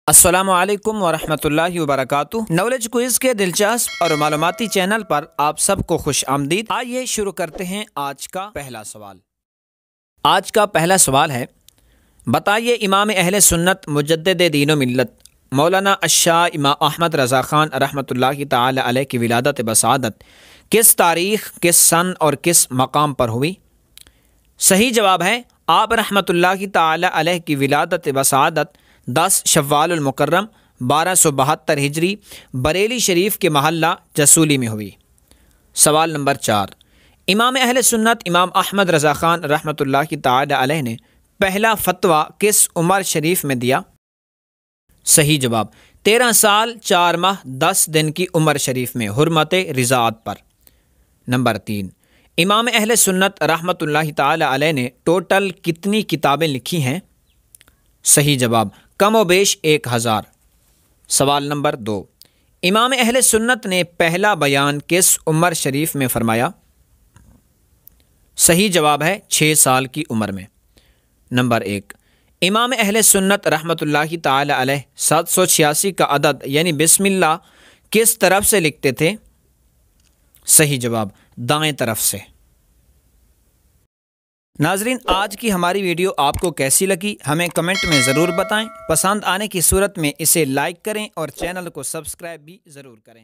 السلام علیکم ورحمۃ اللہ وبرکاتہ۔ نالج کوئز کے دلچسپ اور معلوماتی چینل پر آپ سب کو خوش آمدید۔ آئیے شروع کرتے ہیں آج کا پہلا سوال۔ آج کا پہلا سوال ہے، بتائیے امام اہل سنت مجدد دین و ملت مولانا الشاہ امام احمد رضا خان رحمۃ اللہ تعالی علیہ کی ولادت بسعادت کس تاریخ، کس سن اور کس مقام پر ہوئی؟ صحیح جواب ہے، آپ رحمۃ اللہ تعالی علیہ کی ولادت بسعادت 10 شوال المکرم 1272 ہجری بریلی شریف کے محلہ جسولی میں ہوئی۔ سوال نمبر 4، امام اہل سنت امام احمد رضا خان رحمۃ اللہ تعالی علیہ نے پہلا فتویٰ کس عمر شریف میں دیا؟ صحیح جواب، 13 سال 4 ماہ 10 دن کی عمر شریف میں حرمت رضاعت پر۔ نمبر 3، امام اہل سنت رحمۃ اللہ تعالی علیہ نے ٹوٹل کتنی کتابیں لکھی ہیں؟ صحیح جواب، کم و بیش 1000۔ سوال نمبر 2، امام اہل سنت نے پہلا بیان کس عمر شریف میں فرمایا؟ صحیح جواب ہے 6 سال کی عمر میں۔ نمبر 1، امام اہل سنت رحمۃ اللہ تعالی علیہ 786 کا عدد یعنی بسم اللہ کس طرف سے لکھتے تھے؟ صحیح جواب، دائیں طرف سے۔ ناظرین، آج کی ہماری ویڈیو آپ کو کیسی لگی ہمیں کمنٹ میں ضرور بتائیں۔ پسند آنے کی صورت میں اسے لائک کریں اور چینل کو سبسکرائب بھی ضرور کریں۔